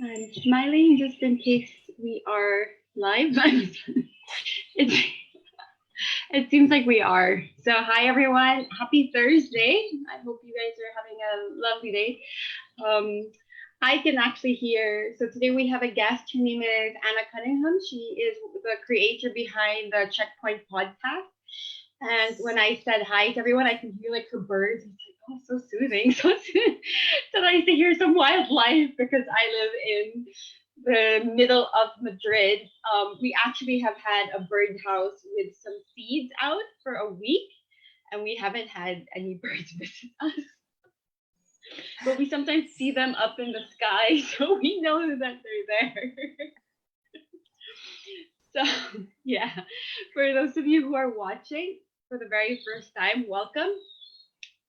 I'm smiling just in case we are live. it's, it seems like we are. So, hi everyone. Happy Thursday. I hope you guys are having a lovely day. Um, I can actually hear. So today we have a guest. Her name is Anna Cunningham. She is the creator behind the Checkpoint podcast. And when I said hi to everyone, I can hear like her birds. It's like, oh, so soothing, so nice to hear some wildlife because I live in the middle of Madrid. We actually have had a birdhouse with some seeds out for a week, and we haven't had any birds visit us. But we sometimes see them up in the sky, so we know that they're there. So, yeah, for those of you who are watching for the very first time, welcome.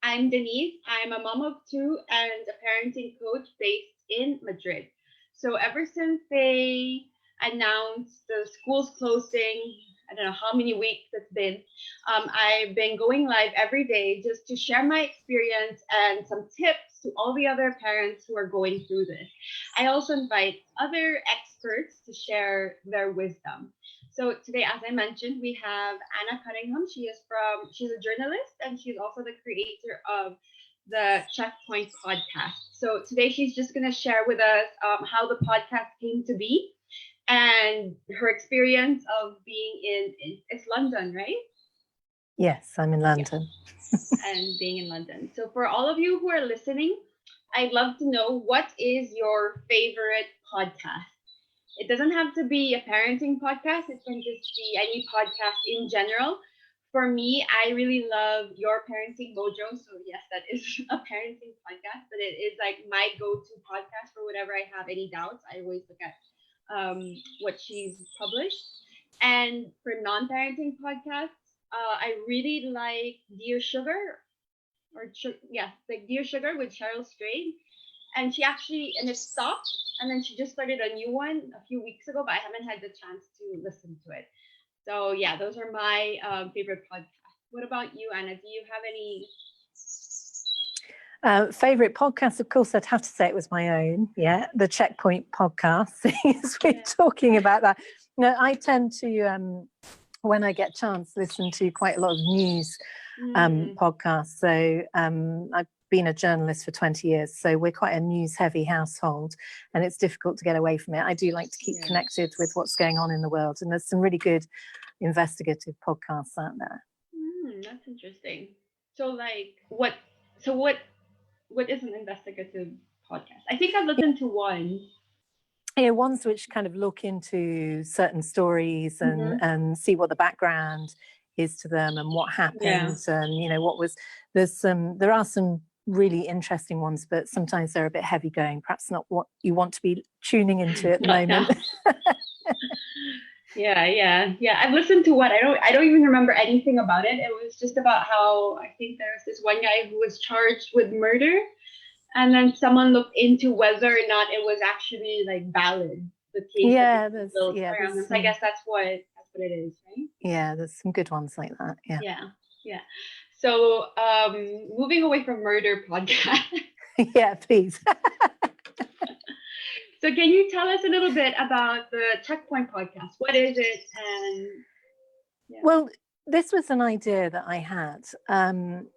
I'm Denise. I'm a mom of two and a parenting coach based in Madrid. So ever since they announced the schools closing, I don't know how many weeks it's been, I've been going live every day just to share my experience and some tips to all the other parents who are going through this. I also invite other experts to share their wisdom. So today, as I mentioned, we have Anna Cunningham. She's a journalist and she's also the creator of the Checkpoint podcast. So today she's just going to share with us how the podcast came to be and her experience of being in it's London, right? Yes, I'm in London. Yeah. And being in London. So for all of you who are listening, I'd love to know, what is your favorite podcast? It doesn't have to be a parenting podcast. It can just be any podcast in general. For me, I really love Your Parenting Mojo. So yes, that is a parenting podcast, but it is like my go-to podcast for whenever I have any doubts. I always look at what she's published. And for non-parenting podcasts, I really like Dear Sugar, like Dear Sugar with Cheryl Strayed. And it stopped, and then she just started a new one a few weeks ago, but I haven't had the chance to listen to it. So yeah, those are my favorite podcasts. What about you, Anna? Do you have any favorite podcast? Of course, I'd have to say it was my own. Yeah, the Checkpoint podcast. As we're talking about that, I tend to, when I get a chance, listen to quite a lot of news podcasts. So I've been a journalist for 20 years, so we're quite a news-heavy household, and it's difficult to get away from it. I do like to keep connected with what's going on in the world, and there's some really good investigative podcasts out there. That's interesting. So, like, what is an investigative podcast? I think I've listened to one. Yeah, ones which kind of look into certain stories and see what the background is to them and what happened, and what was. There are some really interesting ones, but sometimes they're a bit heavy going, perhaps not what you want to be tuning into at the moment. Yeah. I've listened to one. I don't even remember anything about it. It was just about how I think there's this one guy who was charged with murder, and then someone looked into whether or not it was actually like valid. The case. So I guess that's what it is, right? Yeah, there's some good ones like that. Yeah. So, moving away from murder podcast. Yeah, please. So can you tell us a little bit about the Checkpoint podcast? What is it? And well, this was an idea that I had. I'm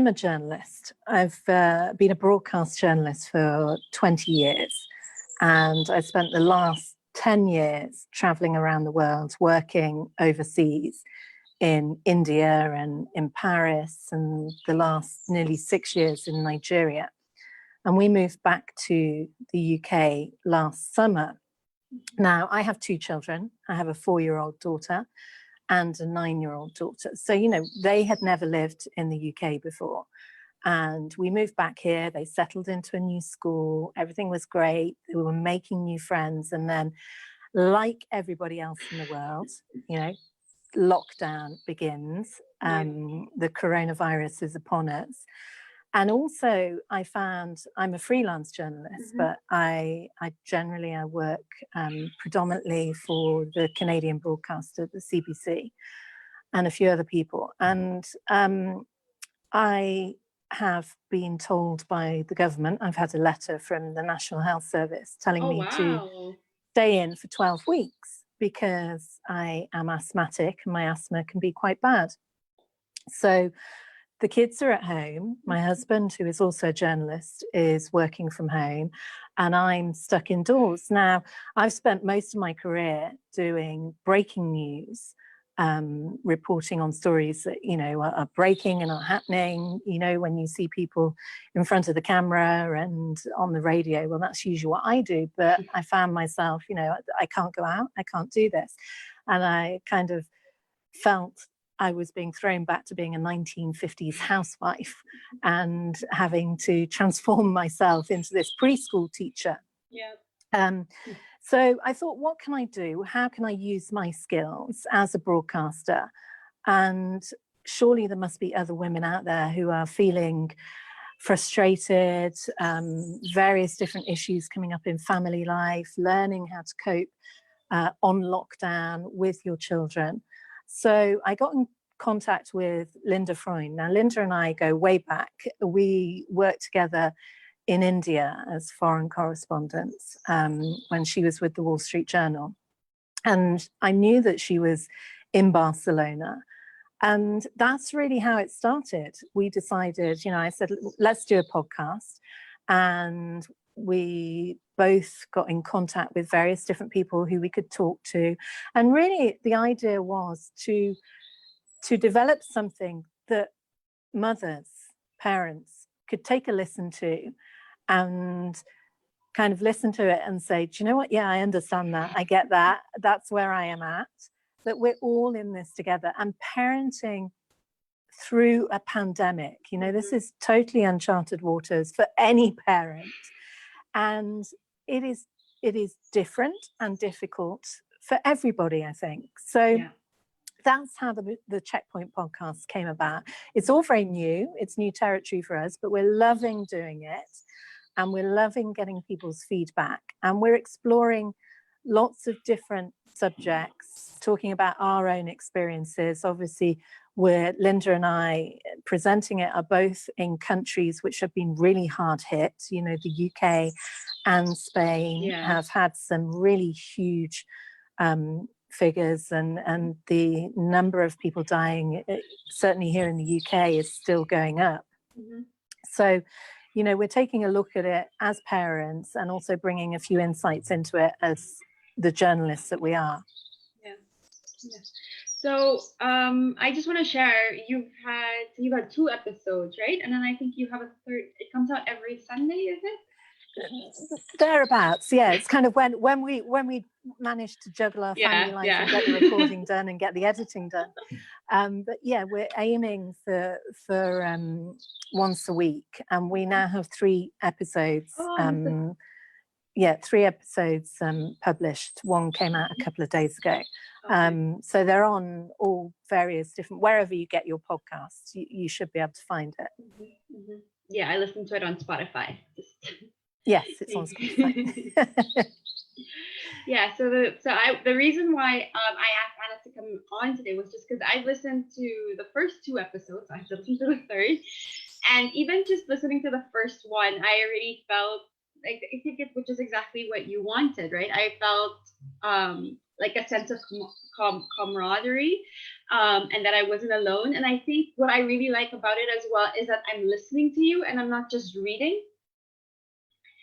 a journalist. I've been a broadcast journalist for 20 years, and I spent the last 10 years traveling around the world, working overseas in India and in Paris, and the last nearly 6 years in Nigeria. And we moved back to the UK last summer. Now, I have two children. I have a 4-year-old daughter and a 9-year-old daughter. So, they had never lived in the UK before. And we moved back here. They settled into a new school. Everything was great. They were making new friends. And then, like everybody else in the world, lockdown begins. The coronavirus is upon us. And also I found, I'm a freelance journalist, but I generally work predominantly for the Canadian broadcaster, the CBC, and a few other people. And I have been told by the government, I've had a letter from the National Health Service telling me to stay in for 12 weeks because I am asthmatic and my asthma can be quite bad. So the kids are at home. My husband, who is also a journalist, is working from home, and I'm stuck indoors. Now, I've spent most of my career doing breaking news, reporting on stories that, you know, are breaking and are happening. You know, when you see people in front of the camera and on the radio, well, that's usually what I do. But I found myself, you know, I can't go out, I can't do this. And I kind of felt I was being thrown back to being a 1950s housewife and having to transform myself into this preschool teacher. So I thought, what can I do? How can I use my skills as a broadcaster? And surely there must be other women out there who are feeling frustrated, various different issues coming up in family life, learning how to cope on lockdown with your children. So I got in contact with Linda Freund. Now, Linda and I go way back. We worked together in India as foreign correspondents when she was with the Wall Street Journal. And I knew that she was in Barcelona. And that's really how it started. We decided, you know, I said, let's do a podcast. And we both got in contact with various different people who we could talk to. And really the idea was to develop something that mothers, parents could take a listen to and kind of listen to it and say, do you know what? Yeah, I understand that. I get that. That's where I am at. That we're all in this together. And parenting through a pandemic, you know, this is totally uncharted waters for any parent. And it is different and difficult for everybody, I think. So that's how the Checkpoint podcast came about. It's all very new. It's new territory for us, but we're loving doing it. And we're loving getting people's feedback. And we're exploring lots of different subjects, talking about our own experiences. Obviously, Linda and I presenting it are both in countries which have been really hard hit. You know, the UK and Spain have had some really huge figures, and the number of people dying, certainly here in the UK, is still going up. So, you know, we're taking a look at it as parents and also bringing a few insights into it as the journalists that we are. So I just want to share, you've had 2 episodes, right? And then I think you have a third. It comes out every Sunday, is it? Thereabouts, yeah. It's kind of when we manage to juggle our family life and get the recording done and get the editing done. But yeah, we're aiming for once a week, and we now have 3 episodes. 3 episodes published. One came out a couple of days ago. So they're on all various different, wherever you get your podcasts, you should be able to find it. Yeah, I listened to it on Spotify. Yes, it's on Spotify. So the reason why I asked Anna to come on today was just because I listened to the first 2 episodes. I listened to the third, and even just listening to the first one, I already felt like, I think which is exactly what you wanted, right? I felt like a sense of camaraderie, and that I wasn't alone. And I think what I really like about it as well is that I'm listening to you and I'm not just reading.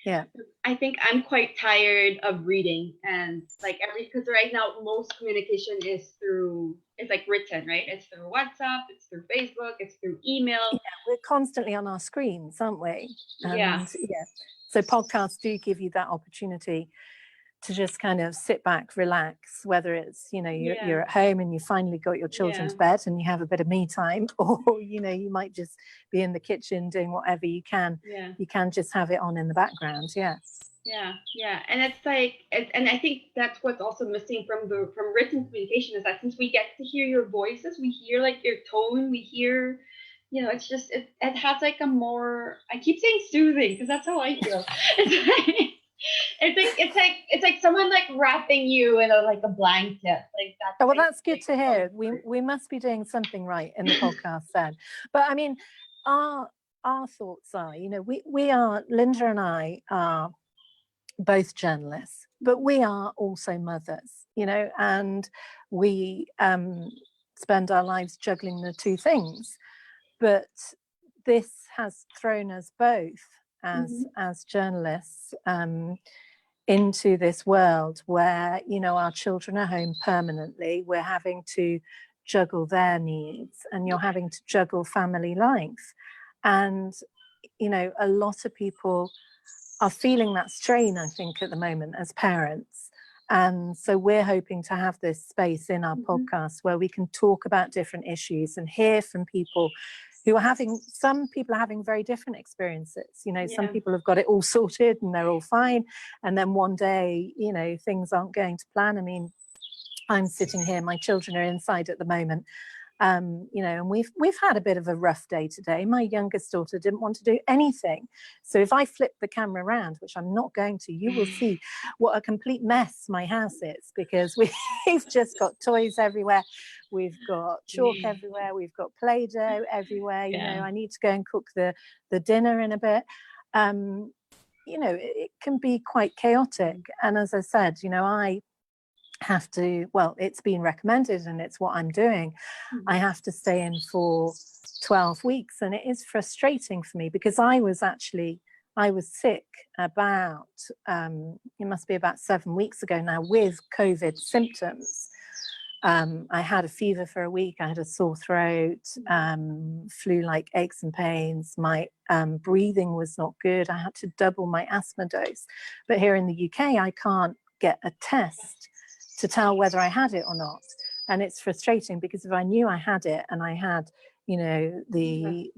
Yeah, I think I'm quite tired of reading, and like because right now most communication is like written, right? It's through WhatsApp, it's through Facebook, it's through email. Yeah, we're constantly on our screens, aren't we? And so podcasts do give you that opportunity to just kind of sit back, relax, whether it's, you know, you're at home and you finally got your children to bed and you have a bit of me time, or, you know, you might just be in the kitchen doing whatever you can. You can just have it on in the background. And it's like, and I think that's what's also missing from written communication, is that since we get to hear your voices, we hear like your tone, we hear, you know, it's just it has like a more, I keep saying soothing because that's how I feel. It's like someone like wrapping you in a blanket, like that. Oh, well, that's good to hear. We must be doing something right in the podcast then. But I mean, our thoughts are, we are, Linda and I are both journalists, but we are also mothers, and we spend our lives juggling the two things. But this has thrown us both as journalists into this world where, our children are home permanently. We're having to juggle their needs, and you're having to juggle family life. And, a lot of people are feeling that strain, I think, at the moment as parents. And so we're hoping to have this space in our podcast where we can talk about different issues and hear from people who are some people are having very different experiences. Some people have got it all sorted and they're all fine. And then one day, things aren't going to plan. I mean, I'm sitting here, my children are inside at the moment. And we've had a bit of a rough day today. My youngest daughter didn't want to do anything. So if I flip the camera around, which I'm not going to, you will see what a complete mess my house is, because we've just got toys everywhere. We've got chalk everywhere. We've got Play-Doh everywhere. I need to go and cook the dinner in a bit. It can be quite chaotic. And as I said, I have to, it's been recommended and it's what I'm doing. I have to stay in for 12 weeks, and it is frustrating for me because I was sick about it must be about 7 weeks ago now with COVID symptoms. I had a fever for a week, I had a sore throat, flu-like aches and pains, my breathing was not good, I had to double my asthma dose. But here in the UK I can't get a test to tell whether I had it or not. And it's frustrating because if I knew I had it and I had, the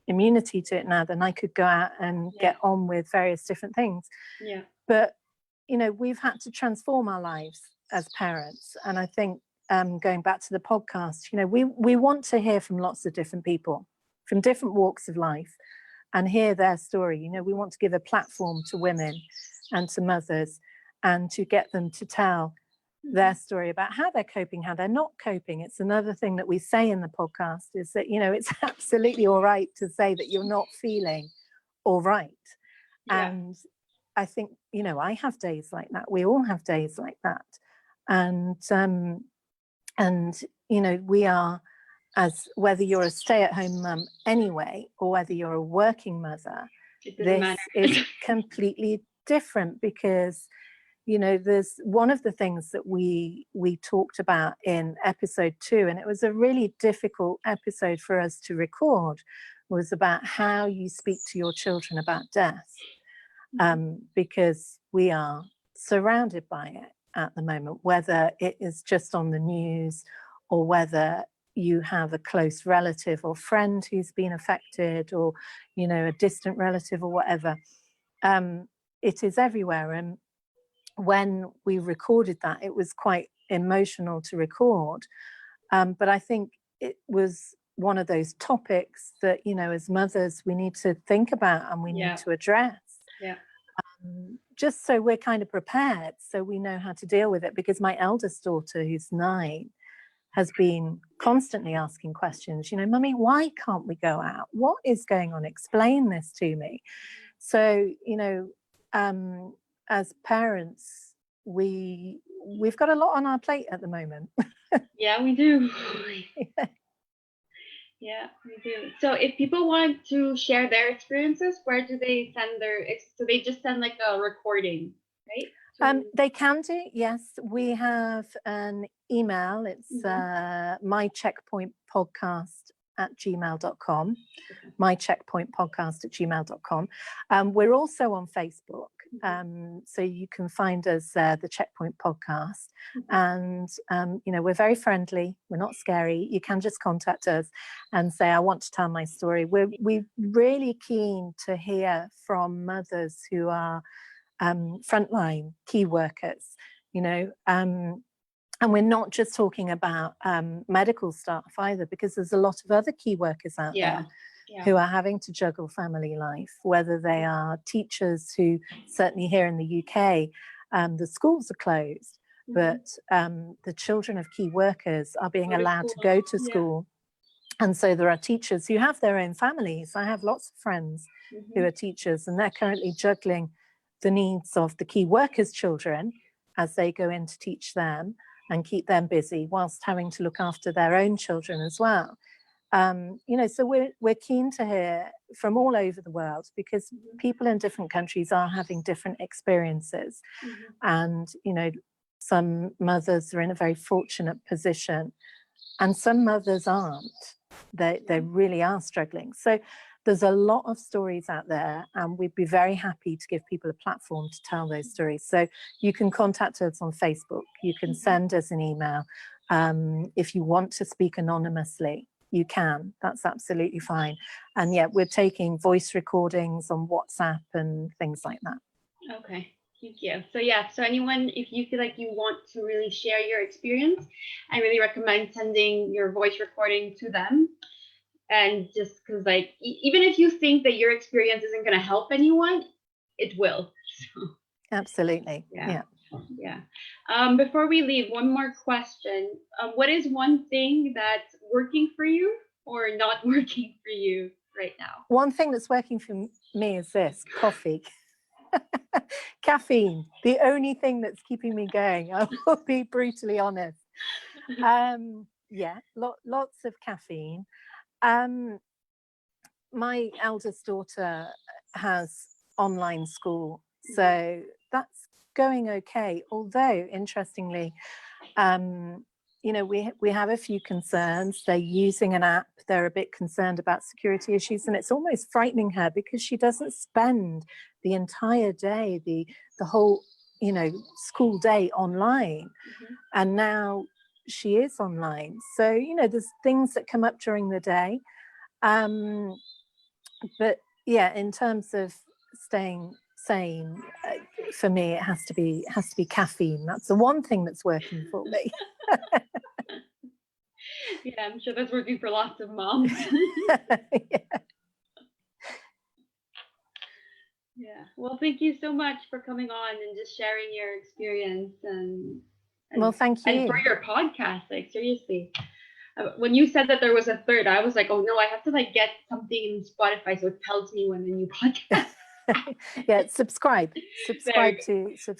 immunity to it now, then I could go out and get on with various different things. Yeah. But, we've had to transform our lives as parents. And I think going back to the podcast, we want to hear from lots of different people from different walks of life and hear their story. We want to give a platform to women and to mothers and to get them to tell their story about how they're coping, how they're not coping. It's another thing that we say in the podcast is that, it's absolutely all right to say that you're not feeling all right. Yeah. And I think, I have days like that. We all have days like that. And we are, as whether you're a stay-at-home mum anyway, or whether you're a working mother, this is completely different because there's one of the things that we talked about in episode 2, and it was a really difficult episode for us to record, was about how you speak to your children about death, because we are surrounded by it at the moment, whether it is just on the news or whether you have a close relative or friend who's been affected, or a distant relative or whatever. It is everywhere. And when we recorded that, it was quite emotional to record. But I think it was one of those topics that, as mothers, we need to think about and we need to address. Yeah. Just so we're kind of prepared, so we know how to deal with it. Because my eldest daughter, who's 9, has been constantly asking questions. Mummy, why can't we go out? What is going on? Explain this to me. So, as parents, we've got a lot on our plate at the moment. Yeah, we do. Yeah, we do. So if people want to share their experiences, where do they send do they just send like a recording, right? They can do, yes. We have an email. It's mycheckpointpodcast@gmail.com. mycheckpointpodcast@gmail.com. We're also on Facebook. So you can find us, the Checkpoint Podcast. And, we're very friendly. We're not scary. You can just contact us and say, I want to tell my story. We're really keen to hear from mothers who are frontline key workers, and we're not just talking about medical staff either, because there's a lot of other key workers out there who are having to juggle family life, whether they are teachers who, certainly here in the UK, the schools are closed, but the children of key workers are being allowed to go to school And so there are teachers who have their own families. I have lots of friends who are teachers, and they're currently juggling the needs of the key workers' children as they go in to teach them and keep them busy whilst having to look after their own children as well. So we're keen to hear from all over the world, because people in different countries are having different experiences. And, some mothers are in a very fortunate position and some mothers aren't. They really are struggling. So there's a lot of stories out there, and we'd be very happy to give people a platform to tell those stories. So you can contact us on Facebook. You can send us an email. If you want to speak anonymously, you can. That's absolutely fine. And yeah, we're taking voice recordings on WhatsApp and things like that. Okay. Thank you. So anyone, if you feel like you want to really share your experience, I really recommend sending your voice recording to them. And just because, like, even if you think that your experience isn't going to help anyone, it will. So, absolutely. Yeah. Before we leave, one more question. What is one thing that's working for you or not working for you right now? One thing that's working for me is this: coffee. Caffeine, the only thing that's keeping me going. I will be brutally honest. Lots of caffeine. My eldest daughter has online school, so that's going okay. Although, interestingly, we have a few concerns. They're using an app. They're a bit concerned about security issues, and it's almost frightening her because she doesn't spend the entire day, the whole, school day online. And now she is online. So, there's things that come up during the day. But yeah, in terms of staying sane, for me, it has to be caffeine. That's the one thing that's working for me. Yeah, I'm sure that's working for lots of moms. Yeah. Well, thank you so much for coming on and just sharing your experience and well, thank you. And for your podcast, like, seriously. When you said that there was a third, I was like, oh no, I have to get something in Spotify so it tells me when a new podcast. Yeah, subscribe to the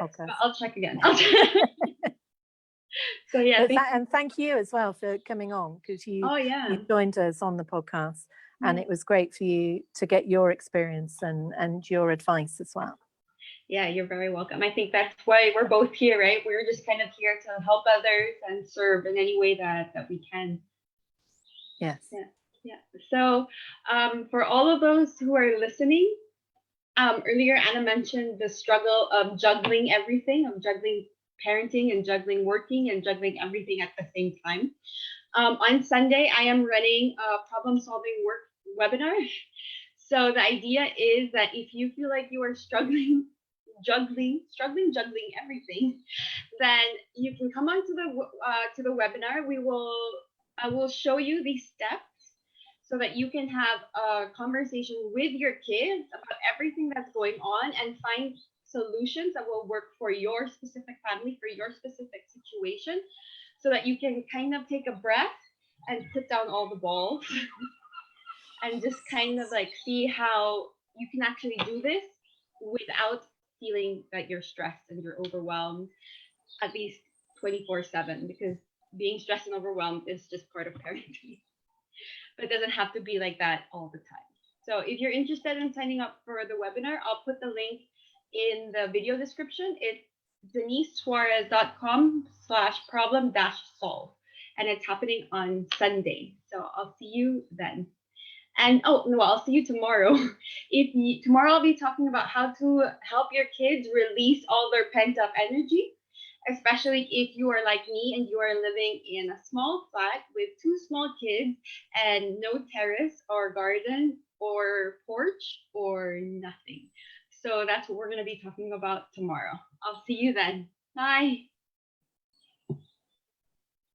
podcast. I'll check again. So yeah, and thank you as well for coming on, because you joined us on the podcast, and it was great for you to get your experience and your advice as well. Yeah, you're very welcome. I think that's why we're both here, right? We're just kind of here to help others and serve in any way that we can. Yes. Yeah. So for all of those who are listening, earlier Anna mentioned the struggle of juggling everything, of juggling parenting and juggling working and juggling everything at the same time. On Sunday, I am running a problem-solving work webinar. So the idea is that if you feel like you are juggling everything, then you can come on to the webinar. I will show you these steps so that you can have a conversation with your kids about everything that's going on and find solutions that will work for your specific family, for your specific situation, so that you can kind of take a breath and put down all the balls and just kind of see how you can actually do this without feeling that you're stressed and you're overwhelmed at least 24/7, because being stressed and overwhelmed is just part of parenting. But it doesn't have to be like that all the time. So if you're interested in signing up for the webinar, I'll put the link in the video description. It's denisesuarez.com/problem-solve. And it's happening on Sunday. So I'll see you then. And I'll see you tomorrow. Tomorrow I'll be talking about how to help your kids release all their pent-up energy, especially if you are like me and you are living in a small flat with 2 small kids and no terrace or garden or porch or nothing. So that's what we're going to be talking about tomorrow. I'll see you then. Bye.